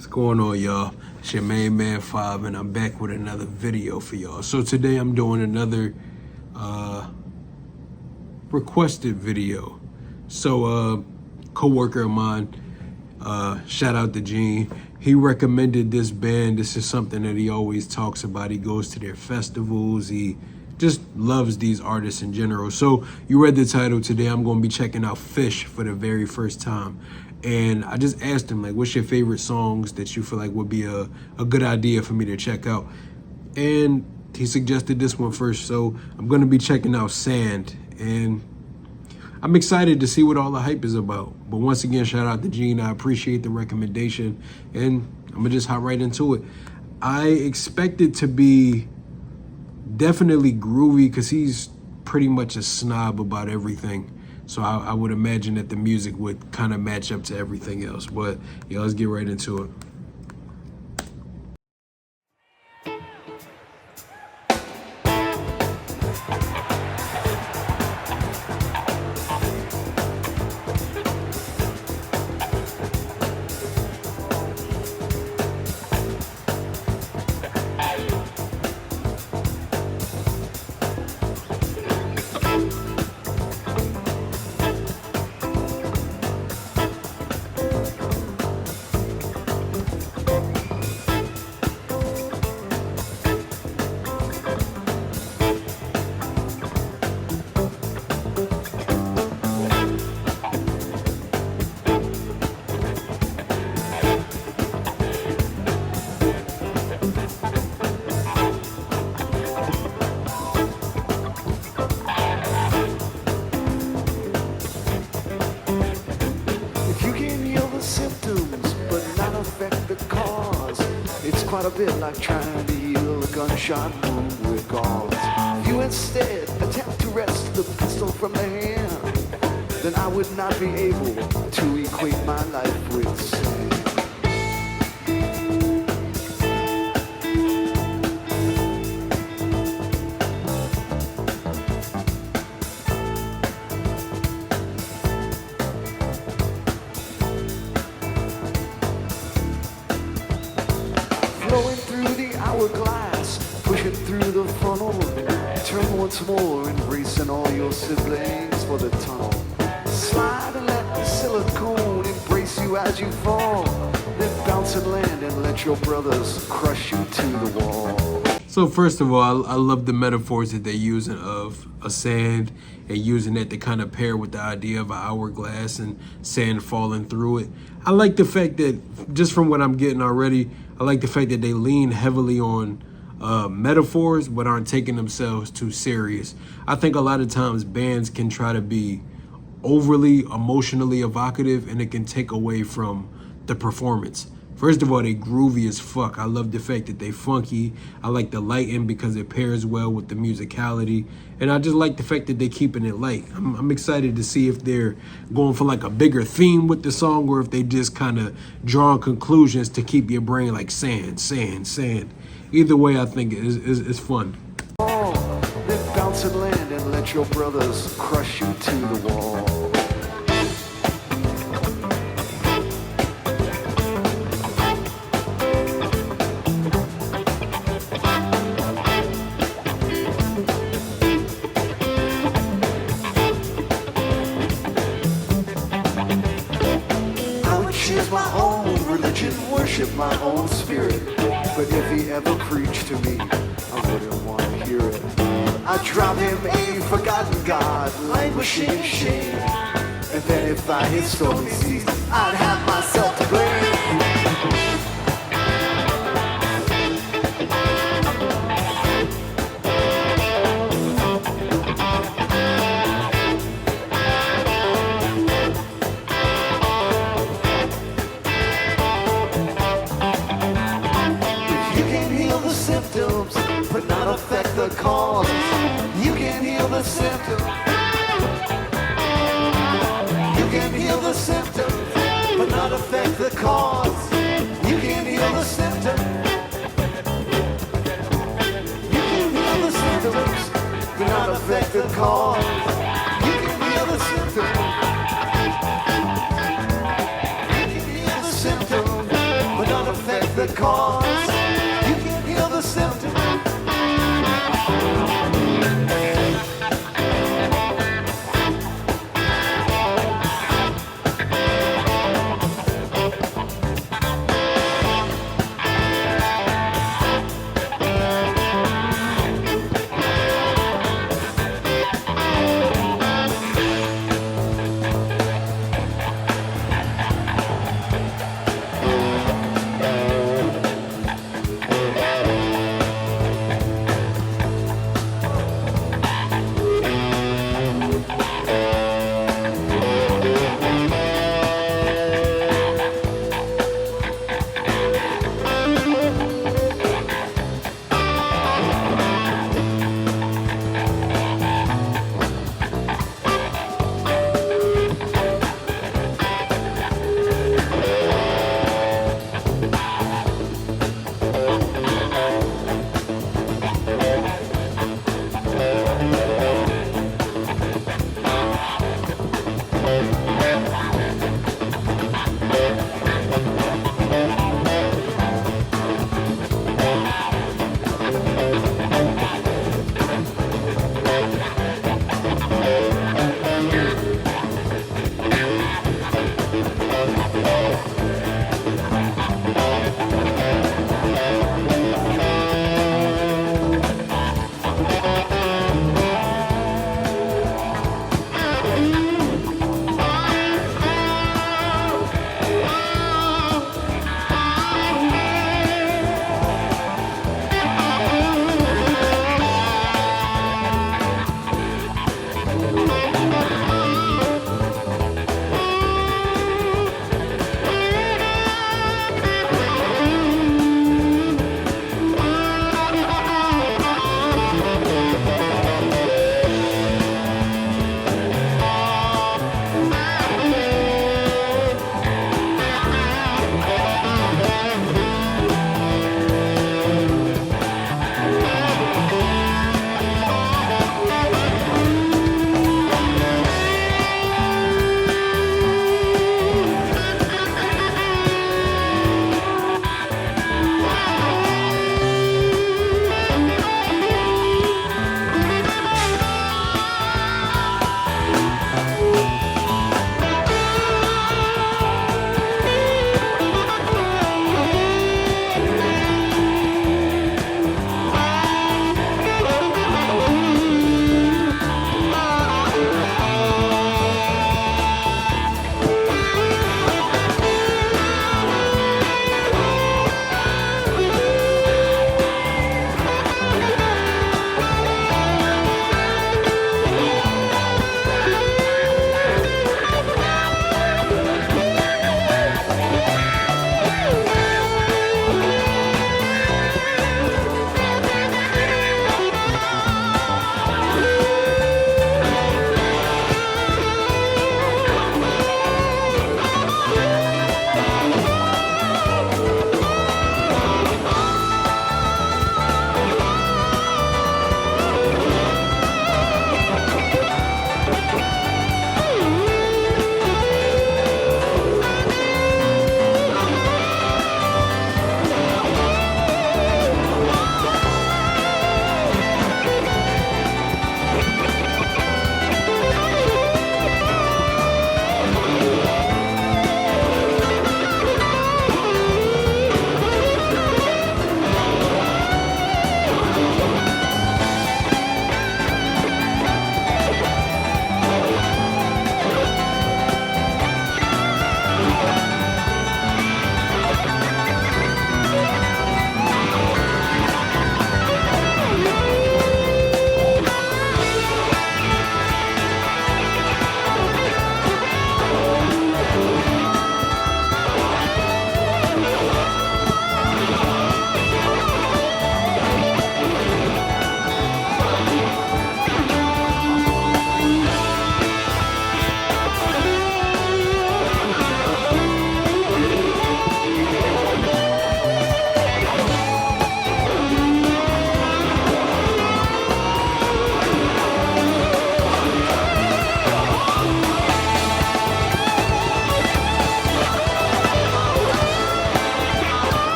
What's going on, y'all? It's your main man 5, and I'm back with another video for y'all. So today I'm doing another requested video. So co-worker of mine, shout out to Gene, he recommended this band. This is something that he always talks about. He goes to their festivals. He just loves these artists in general. So you read the title. Today I'm going to be checking out Phish for the very first time. And I just asked him, like, what's your favorite songs that you feel like would be a good idea for me to check out? And he suggested this one first. So I'm going to be checking out Sand. And I'm excited to see what all the hype is about. But once again, shout out to Gene. I appreciate the recommendation. And I'm going to just hop right into it. I expect it to be definitely groovy because he's pretty much a snob about everything. So I would imagine that the music would kind of match up to everything else. But yeah, let's get right into it. It's quite a bit like trying to heal a gunshot wound with gauze. If you instead attempt to wrest the pistol from the hand, then I would not be able to equate my life with sand. Flowing through the hourglass, pushing through the funnel. Turn once more, embracing all your siblings for the tunnel. Slide and let the silicone embrace you as you fall. Then bounce and land and let your brothers crush you to the wall. So first of all, I love the metaphors that they're using of a sand and using that to kind of pair with the idea of an hourglass and sand falling through it. I like the fact that, just from what I'm getting already, I like the fact that they lean heavily on metaphors but aren't taking themselves too serious. I think a lot of times bands can try to be overly emotionally evocative and it can take away from the performance. First of all, they groovy as fuck. I love the fact that they funky. I like the lighting because it pairs well with the musicality. And I just like the fact that they're keeping it light. I'm excited to see if they're going for like a bigger theme with the song or if they just kind of drawing conclusions to keep your brain like sand, sand, sand. Either way, I think it's fun. Then bounce and land and let your brothers crush you to the wall. Choose my own religion, worship my own spirit. But if he ever preached to me, I wouldn't want to hear it. I'd drop him a forgotten god, languishing in shame. And then if I hit stormy seas, I'd have myself to blame. Symptoms, but not affect the cause. You can heal the symptoms. You can heal the symptoms, but not affect the cause. You can heal the symptoms. You can heal the symptoms, but not affect the cause. You can heal the symptoms. You can heal the symptoms, but not affect cause. You can't heal the symptom.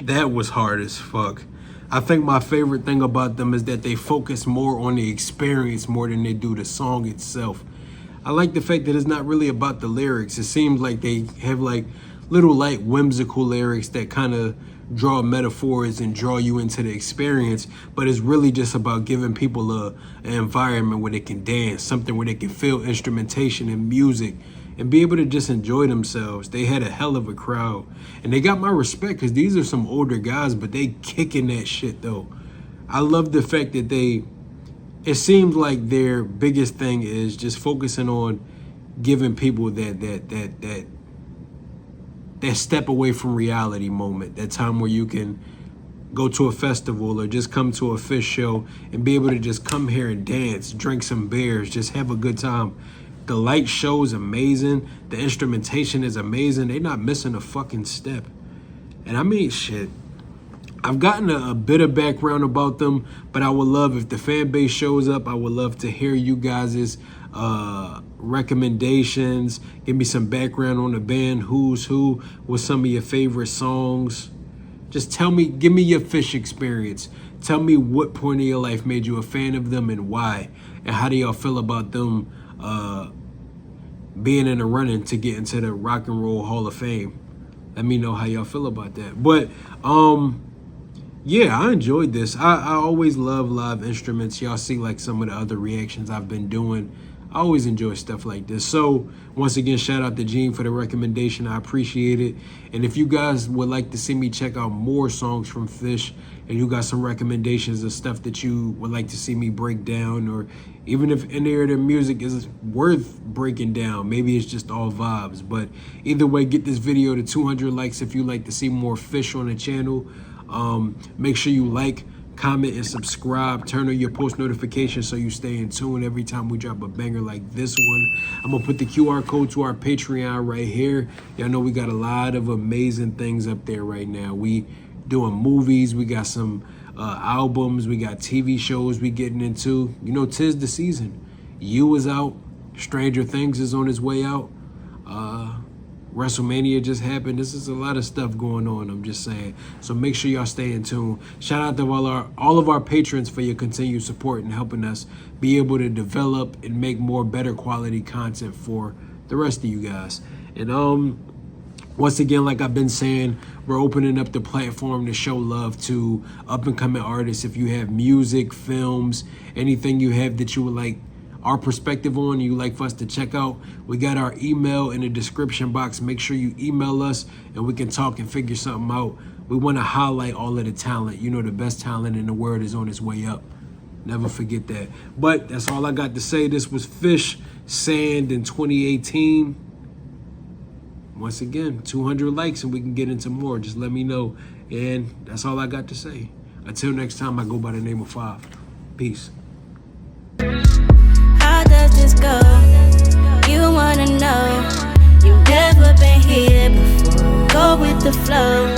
That was hard as fuck. I think my favorite thing about them is that they focus more on the experience more than they do the song itself. I like the fact that it's not really about the lyrics. It seems like they have like little light whimsical lyrics that kind of draw metaphors and draw you into the experience, but it's really just about giving people an environment where they can dance, something where they can feel instrumentation and music and be able to just enjoy themselves. They had a hell of a crowd, and they got my respect because these are some older guys, but they kicking that shit though. I love the fact that it seems like their biggest thing is just focusing on giving people that step away from reality moment, that time where you can go to a festival or just come to a Phish show and be able to just come here and dance, drink some beers, just have a good time. The light show is amazing. The instrumentation is amazing. They're not missing a fucking step. And I mean, shit, I've gotten a bit of background about them, but I would love, if the fan base shows up, I would love to hear you guys' recommendations. Give me some background on the band, who's who, what's some of your favorite songs. Just tell me, give me your Phish experience. Tell me what point of your life made you a fan of them and why, and how do y'all feel about them being in the running to get into the Rock and Roll Hall of Fame. Let me know how y'all feel about that. But yeah, I enjoyed this. I always love live instruments. Y'all see like some of the other reactions I've been doing. I always enjoy stuff like this. So once again, shout out to Gene for the recommendation. I appreciate it. And if you guys would like to see me check out more songs from Phish, and you got some recommendations of stuff that you would like to see me break down, or even if any of their music is worth breaking down, maybe it's just all vibes. But either way, get this video to 200 likes if you like to see more Phish on the channel. Make sure you like, comment, and subscribe. Turn on your post notifications so you stay in tune every time we drop a banger like this one. I'm gonna put the QR code to our Patreon right here. Y'all know we got a lot of amazing things up there right now. We doing movies, we got some albums, we got TV shows we getting into. You know, 'tis the season. You is out, Stranger Things is on its way out, WrestleMania just happened. This is a lot of stuff going on, I'm just saying. So make sure y'all stay in tune. Shout out to all of our patrons for your continued support and helping us be able to develop and make more better quality content for the rest of you guys. And once again, like I've been saying, we're opening up the platform to show love to up and coming artists. If you have music, films, anything you have that you would like our perspective on, you like for us to check out, we got our email in the description box. Make sure you email us and we can talk and figure something out. We want to highlight all of the talent. You know, the best talent in the world is on its way up. Never forget that. But that's all I got to say. This was Phish Sand in 2018. Once again, 200 likes and we can get into more. Just let me know. And that's all I got to say. Until next time, I go by the name of 5. Peace. How does this go? You wanna know. You've never been here before. Go with the flow.